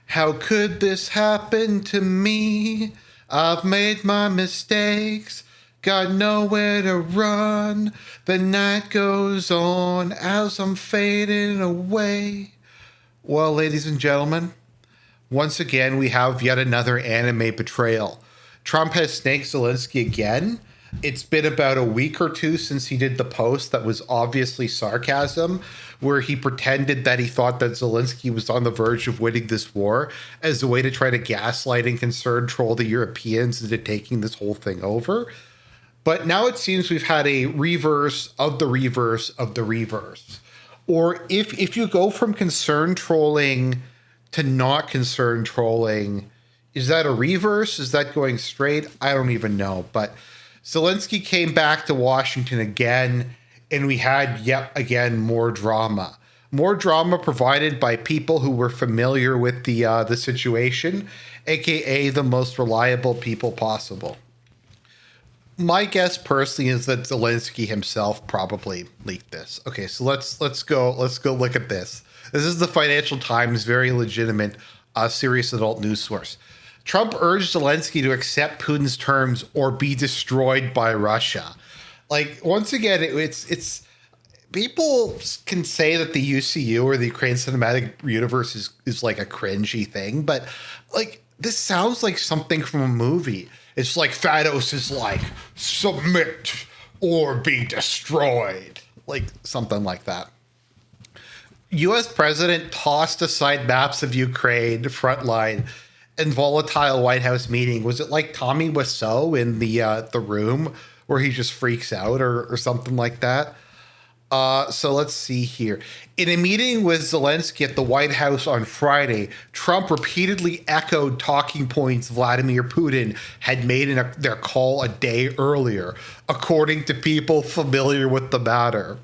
How could this happen to me? I've made my mistakes, got nowhere to run. The night goes on as I'm fading away. Well, ladies and gentlemen, once again, we have yet another anime betrayal. Trump has snaked Zelensky again. It's been about a week or two since he did the post that was obviously sarcasm, where he pretended that he thought that Zelensky was on the verge of winning this war as a way to try to gaslight and concern troll the Europeans into taking this whole thing over. But now it seems we've had a reverse of the reverse of the reverse. Or if you go from concern trolling to not concern trolling, is that a reverse? Is that going straight? I don't even know. But Zelensky came back to Washington again, and we had yet again more drama. More drama provided by people who were familiar with the situation, aka the most reliable people possible. My guess personally is that Zelensky himself probably leaked this. Okay, so let's go look at this. This is the Financial Times, very legitimate, serious adult news source. Trump urged Zelensky to accept Putin's terms or be destroyed by Russia. Like, once again, it's people can say that the UCU or the Ukraine Cinematic Universe is like a cringy thing, but like this sounds like something from a movie. It's like Thanos is like, submit or be destroyed. Like something like that. US president tossed aside maps of Ukraine frontline and volatile White House meeting. Was it like Tommy Wiseau in the room where he just freaks out or something like that? So let's see here. In a meeting with Zelensky at the White House on Friday, Trump repeatedly echoed talking points Vladimir Putin had made in their call a day earlier, according to people familiar with the matter.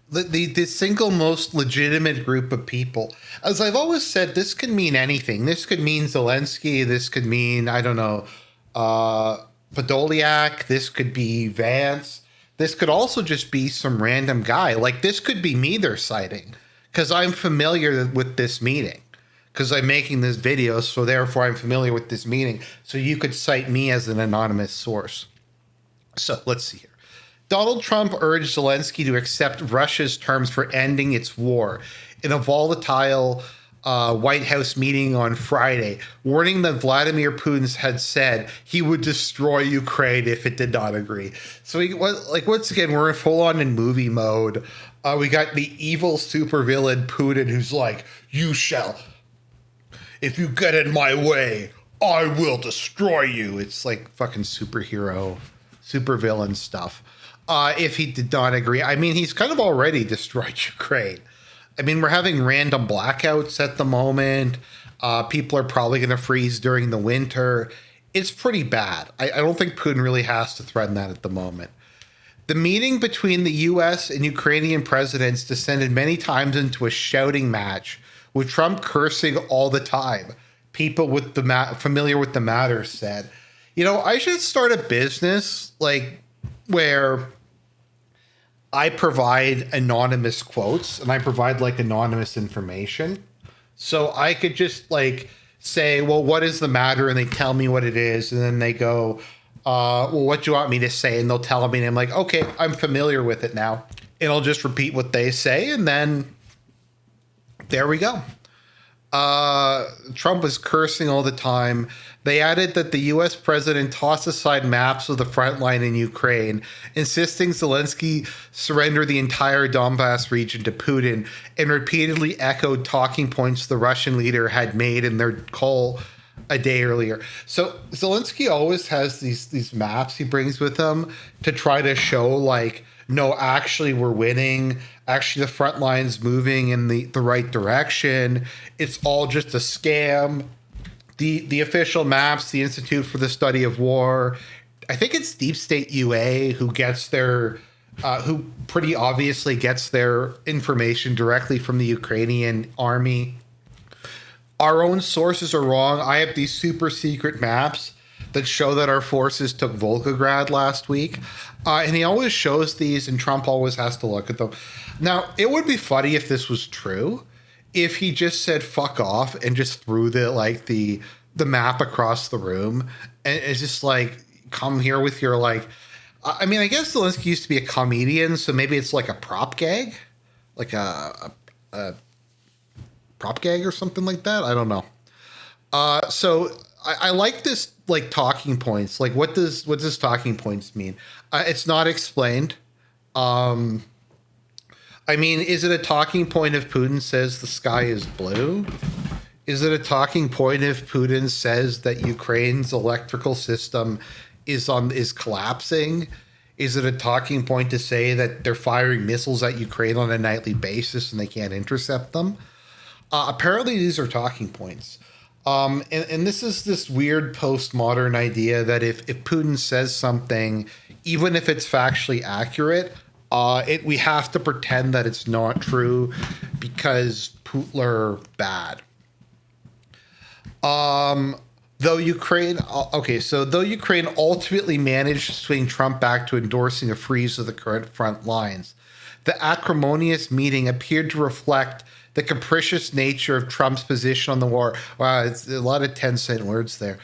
The single most legitimate group of people. As I've always said, this could mean anything. This could mean Zelensky. This could mean, I don't know, Podolyak. This could be Vance. This could also just be some random guy. Like, this could be me they're citing because I'm familiar with this meeting because I'm making this video. So therefore, I'm familiar with this meeting. So you could cite me as an anonymous source. So let's see here. Donald Trump urged Zelensky to accept Russia's terms for ending its war in a volatile White House meeting on Friday, warning that Vladimir Putin had said he would destroy Ukraine if it did not agree. So once again, we're full on in movie mode. We got the evil supervillain Putin who's like, you shall, if you get in my way, I will destroy you. It's like fucking superhero, supervillain stuff. If he did not agree, I mean, he's kind of already destroyed Ukraine. I mean, we're having random blackouts at the moment. People are probably going to freeze during the winter. It's pretty bad. I don't think Putin really has to threaten that at the moment. The meeting between the U.S. and Ukrainian presidents descended many times into a shouting match, with Trump cursing all the time. People with familiar with the matter said, I should start a business like where I provide anonymous quotes and I provide like anonymous information. So I could just like say, well, what is the matter? And they tell me what it is. And then they go, well, what do you want me to say? And they'll tell me. And I'm like, okay, I'm familiar with it now. And I'll just repeat what they say. And then there we go. Trump was cursing all the time. They added that the U.S. president tossed aside maps of the front line in Ukraine, insisting Zelensky surrender the entire Donbas region to Putin, and repeatedly echoed talking points the Russian leader had made in their call a day earlier. So Zelensky always has these maps he brings with him to try to show like, no, actually we're winning. Actually, the front line's moving in the right direction. It's all just a scam. The official maps, the Institute for the Study of War, I think it's Deep State UA who gets their, who pretty obviously gets their information directly from the Ukrainian army. Our own sources are wrong. I have these super secret maps that show that our forces took Volgograd last week. And he always shows these, and Trump always has to look at them. Now, it would be funny if this was true. if he just said fuck off and just threw the map across the room and it's just like, come here with your like, I mean, I guess Zelensky used to be a comedian, so maybe it's like a prop gag, like a prop gag or something like that. I don't know. So I like this, like, talking points. Like, what does talking points mean? It's not explained. I mean, is it a talking point if Putin says the sky is blue? Is it a talking point if Putin says that Ukraine's electrical system is collapsing? Is it a talking point to say that they're firing missiles at Ukraine on a nightly basis and they can't intercept them? Apparently, these are talking points. And this is this weird postmodern idea that if Putin says something, even if it's factually accurate, we have to pretend that it's not true because Putin are bad. Though Ukraine ultimately managed to swing Trump back to endorsing a freeze of the current front lines, the acrimonious meeting appeared to reflect the capricious nature of Trump's position on the war. Wow, it's a lot of 10-cent words there.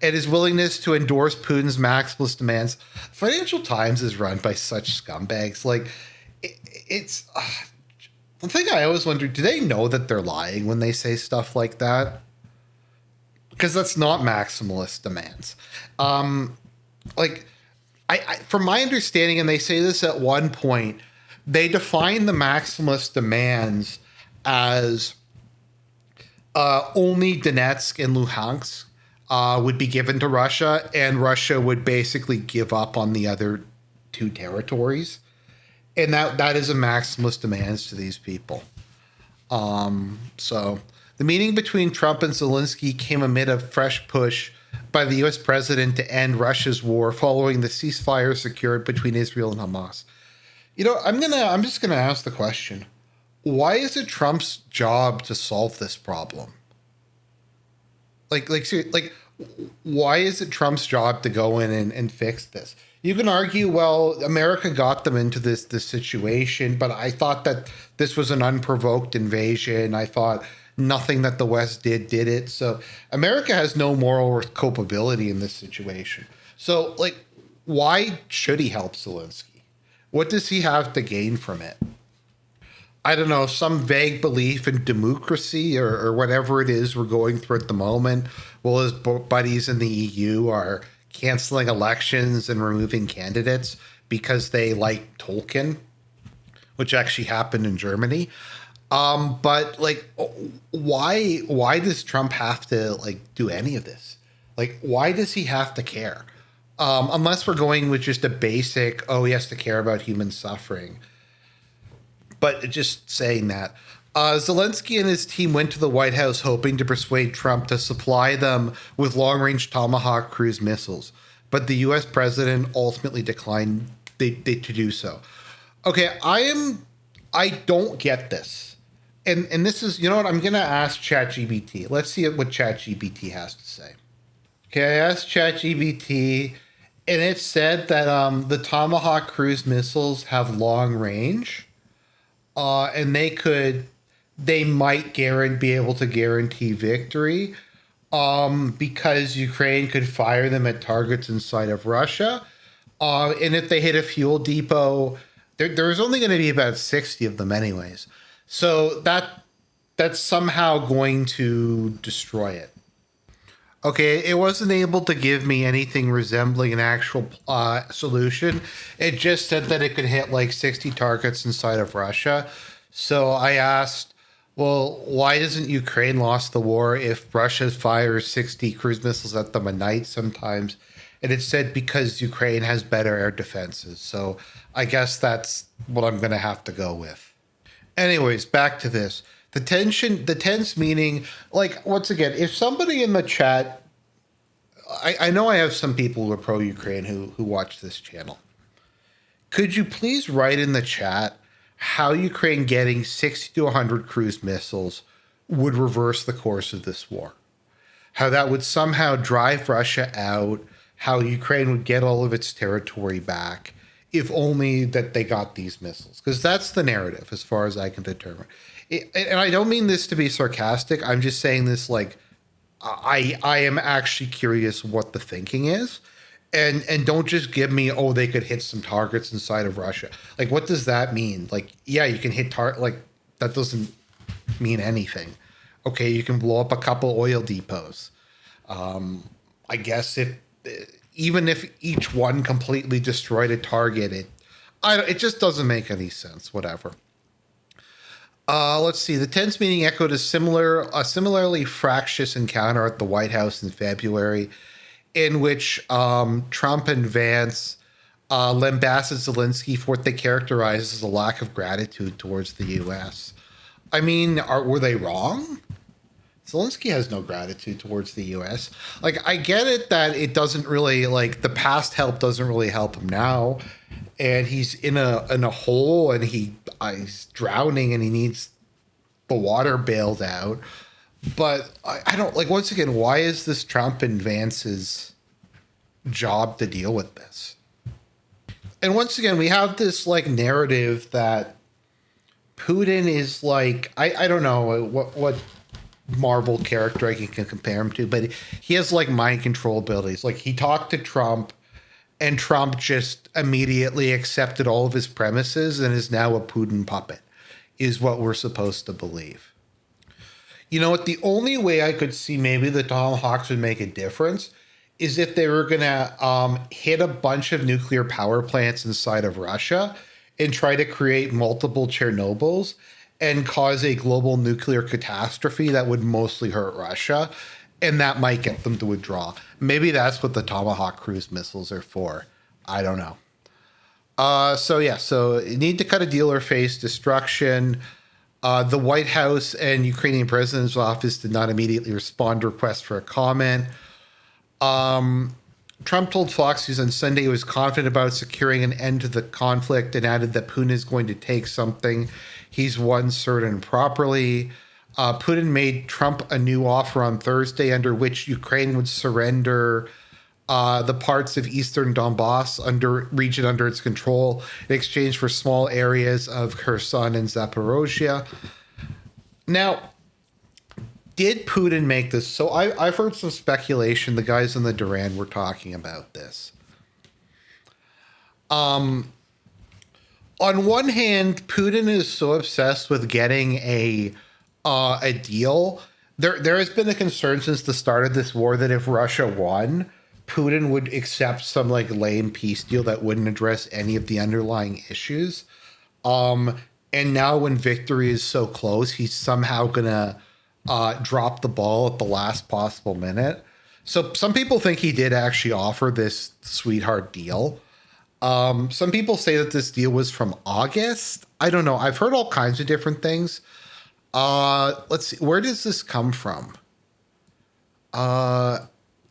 And his willingness to endorse Putin's maximalist demands. Financial Times is run by such scumbags. Like, it's the thing I always wonder, do they know that they're lying when they say stuff like that? Because that's not maximalist demands. Like, from my understanding, and they say this at one point, they define the maximalist demands as only Donetsk and Luhansk would be given to Russia, and Russia would basically give up on the other two territories. And that is a maximalist demands to these people. So the meeting between Trump and Zelensky came amid a fresh push by the U.S. president to end Russia's war following the ceasefire secured between Israel and Hamas. You know, I'm just gonna ask the question: why is it Trump's job to solve this problem? Like, why is it Trump's job to go in and fix this? You can argue, well, America got them into this situation, but I thought that this was an unprovoked invasion. I thought nothing that the West did it. So America has no moral culpability in this situation. So, like, why should he help Zelensky? What does he have to gain from it? I don't know, some vague belief in democracy or whatever it is we're going through at the moment. Well, his buddies in the EU are canceling elections and removing candidates because they like Tolkien, which actually happened in Germany. But like, why does Trump have to like do any of this? Like, why does he have to care? Unless we're going with just a basic, he has to care about human suffering. But just saying that. Zelensky and his team went to the White House hoping to persuade Trump to supply them with long-range Tomahawk cruise missiles. But the U.S. president ultimately declined to do so. Okay, I don't get this. And this is, you know what, I'm going to ask ChatGPT. Let's see what ChatGPT has to say. Okay, I asked ChatGPT, and it said that the Tomahawk cruise missiles have long range. And they might be able to guarantee victory because Ukraine could fire them at targets inside of Russia. And if they hit a fuel depot, there's only going to be about 60 of them anyways. So that's somehow going to destroy it. Okay, it wasn't able to give me anything resembling an actual solution. It just said that it could hit like 60 targets inside of Russia. So I asked, well, why doesn't Ukraine lost the war if Russia fires 60 cruise missiles at them a night sometimes? And it said because Ukraine has better air defenses. So I guess that's what I'm going to have to go with. Anyways, back to this. The tense meaning, like, once again, if somebody in the chat, I know I have some people who are pro-Ukraine who watch this channel. Could you please write in the chat how Ukraine getting 60 to 100 cruise missiles would reverse the course of this war? How that would somehow drive Russia out, how Ukraine would get all of its territory back, if only that they got these missiles. Because that's the narrative, as far as I can determine. And I don't mean this to be sarcastic. I'm just saying this like I am actually curious what the thinking is. And don't just give me, oh, they could hit some targets inside of Russia. Like, what does that mean? Like, yeah, you can hit like that doesn't mean anything. Okay, you can blow up a couple oil depots. I guess even if each one completely destroyed a target, it just doesn't make any sense. Whatever. Let's see. The tense meeting echoed a similarly fractious encounter at the White House in February, in which Trump and Vance lambasted Zelensky for what they characterized as a lack of gratitude towards the U.S. I mean, were they wrong? Zelensky has no gratitude towards the U.S. Like, I get it that it doesn't really, like, the past help doesn't really help him now, and he's in a hole, and he's drowning, and he needs the water bailed out. But I don't, like, once again, why is this Trump and Vance's job to deal with this? And once again, we have this, like, narrative that Putin is, like, I don't know what Marvel character I can compare him to, but he has, like, mind control abilities. Like, he talked to Trump, and Trump just immediately accepted all of his premises and is now a Putin puppet, is what we're supposed to believe. You know what? The only way I could see maybe the Tomahawks would make a difference is if they were going to hit a bunch of nuclear power plants inside of Russia and try to create multiple Chernobyls and cause a global nuclear catastrophe that would mostly hurt Russia. And that might get them to withdraw. Maybe that's what the Tomahawk cruise missiles are for. I don't know. So you need to cut a deal or face destruction. The White House and Ukrainian president's office did not immediately respond to requests for a comment. Trump told Fox News on Sunday he was confident about securing an end to the conflict and added that Putin is going to take something he's won certain properly. Putin made Trump a new offer on Thursday under which Ukraine would surrender the parts of eastern Donbas region under its control in exchange for small areas of Kherson and Zaporozhye. Now, did Putin make this? So I've heard some speculation. The guys in the Duran were talking about this. On one hand, Putin is so obsessed with getting a deal. There has been a concern since the start of this war that if Russia won, Putin would accept some like lame peace deal that wouldn't address any of the underlying issues. And now when victory is so close, he's somehow gonna drop the ball at the last possible minute. So some people think he did actually offer this sweetheart deal. Some people say that this deal was from August. I don't know. I've heard all kinds of different things. Let's see. Where does this come from?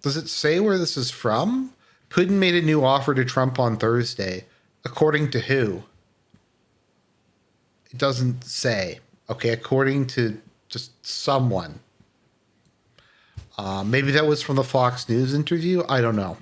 Does it say where this is from? Putin made a new offer to Trump on Thursday. According to who? It doesn't say. Okay, according to just someone. Maybe that was from the Fox News interview. I don't know.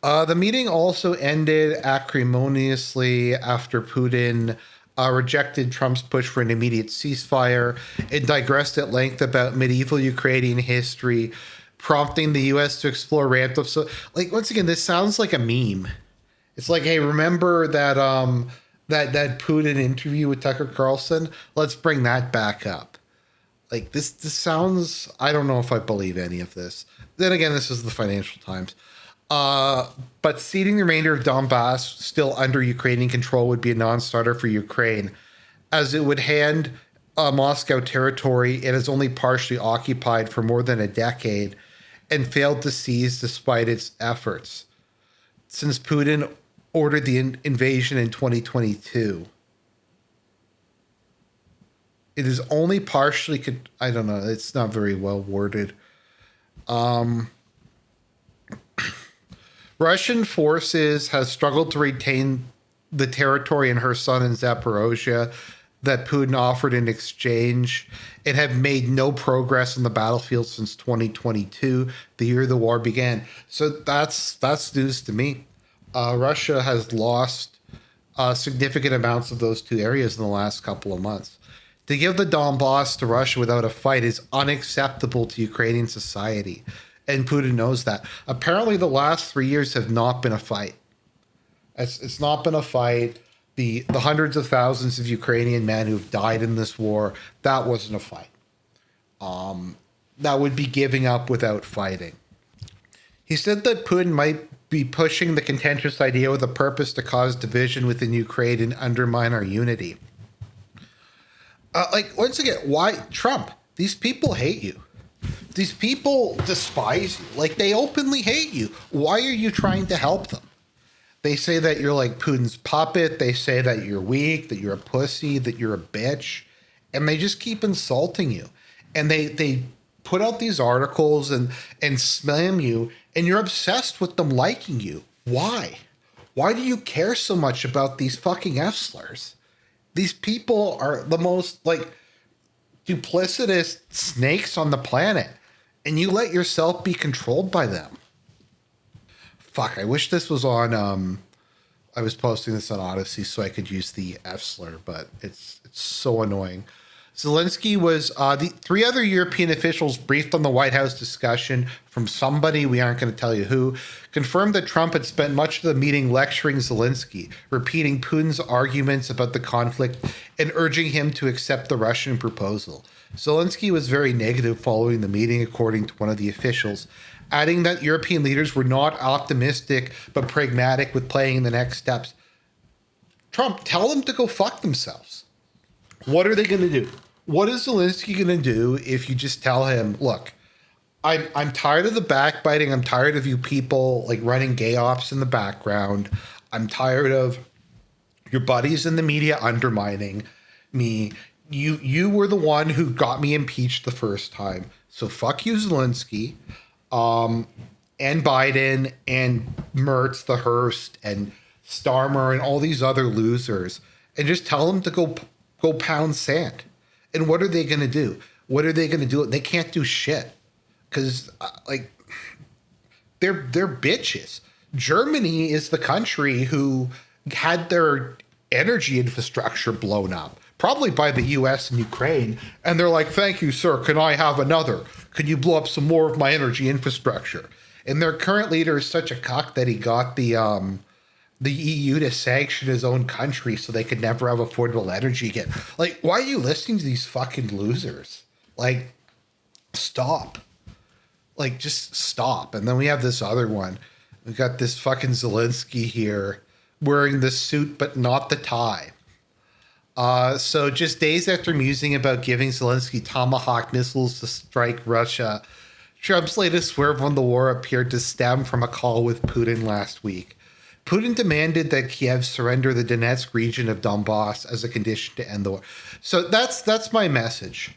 The meeting also ended acrimoniously after Putin rejected Trump's push for an immediate ceasefire. It digressed at length about medieval Ukrainian history, prompting the U.S. to explore ramped up. So, like, once again, this sounds like a meme. It's like, hey, remember that that Putin interview with Tucker Carlson? Let's bring that back up. Like, this sounds, I don't know if I believe any of this. Then again, this is the Financial Times. But ceding the remainder of Donbas still under Ukrainian control would be a non-starter for Ukraine, as it would hand Moscow territory it has only partially occupied for more than a decade and failed to seize despite its efforts since Putin ordered the invasion in 2022. It is only partially, I don't know, it's not very well worded. Russian forces have struggled to retain the territory in Kherson and Zaporozhye that Putin offered in exchange and have made no progress on the battlefield since 2022, the year the war began. So that's news to me. Russia has lost significant amounts of those two areas in the last couple of months. To give the Donbas to Russia without a fight is unacceptable to Ukrainian society. And Putin knows that. Apparently, the last 3 years have not been a fight. It's not been a fight. The hundreds of thousands of Ukrainian men who've died in this war, that wasn't a fight. That would be giving up without fighting. He said that Putin might be pushing the contentious idea with a purpose to cause division within Ukraine and undermine our unity. Once again, why Trump? These people hate you. These people despise you. Like, they openly hate you. Why are you trying to help them? They say that you're like Putin's puppet. They say that you're weak, that you're a pussy, that you're a bitch. And they just keep insulting you. And they put out these articles and slam you, and you're obsessed with them liking you. Why? Why do you care so much about these fucking F-slurs? These people are the most, like, duplicitous snakes on the planet, and you let yourself be controlled by them. Fuck, I wish this was on, I was posting this on Odyssey so I could use the F-slur, but it's so annoying. Zelensky was, the three other European officials briefed on the White House discussion from somebody, we aren't going to tell you who, confirmed that Trump had spent much of the meeting lecturing Zelensky, repeating Putin's arguments about the conflict and urging him to accept the Russian proposal. Zelensky was very negative following the meeting, according to one of the officials, adding that European leaders were not optimistic but pragmatic with playing the next steps. Trump, tell them to go fuck themselves. What are they going to do? What is Zelensky going to do if you just tell him, look, I'm tired of the backbiting. I'm tired of you people like running gay ops in the background. I'm tired of your buddies in the media undermining me. You were the one who got me impeached the first time. So fuck you, Zelensky, and Biden and Mertz, the Hearst, and Starmer, and all these other losers, and just tell them to go pound sand. And what are they going to do? What are they going to do? They can't do shit because, they're bitches. Germany is the country who had their energy infrastructure blown up, probably by the U.S. and Ukraine. And they're like, thank you, sir. Can I have another? Can you blow up some more of my energy infrastructure? And their current leader is such a cock that he got the EU to sanction his own country so they could never have affordable energy again. Like, why are you listening to these fucking losers? Like, stop. Like, just stop. And then we have this other one. We've got this fucking Zelensky here wearing the suit but not the tie. So just days after musing about giving Zelensky Tomahawk missiles to strike Russia, Trump's latest swerve on the war appeared to stem from a call with Putin last week. Putin demanded that Kiev surrender the Donetsk region of Donbas as a condition to end the war. So that's my message.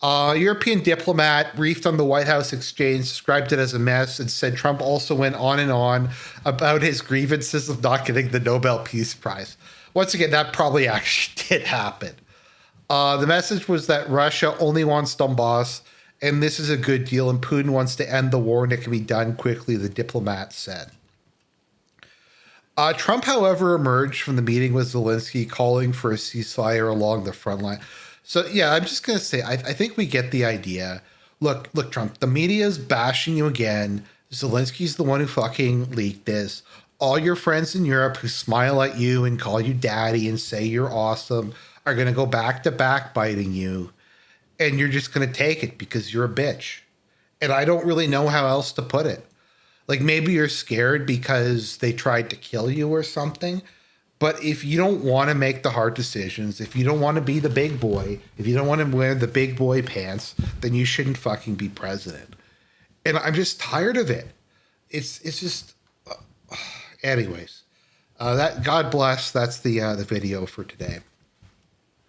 European diplomat briefed on the White House exchange, described it as a mess, and said Trump also went on and on about his grievances of not getting the Nobel Peace Prize. Once again, that probably actually did happen. The message was that Russia only wants Donbas, and this is a good deal, and Putin wants to end the war, and it can be done quickly, the diplomat said. Trump, however, emerged from the meeting with Zelensky calling for a ceasefire along the front line. So, yeah, I'm just going to say, I think we get the idea. Look, Trump, the media is bashing you again. Zelensky's the one who fucking leaked this. All your friends in Europe who smile at you and call you daddy and say you're awesome are going to go back to backbiting you. And you're just going to take it because you're a bitch. And I don't really know how else to put it. Like, maybe you're scared because they tried to kill you or something. But if you don't want to make the hard decisions, if you don't want to be the big boy, if you don't want to wear the big boy pants, then you shouldn't fucking be president. And I'm just tired of it. It's just, anyways, that God bless. That's the video for today.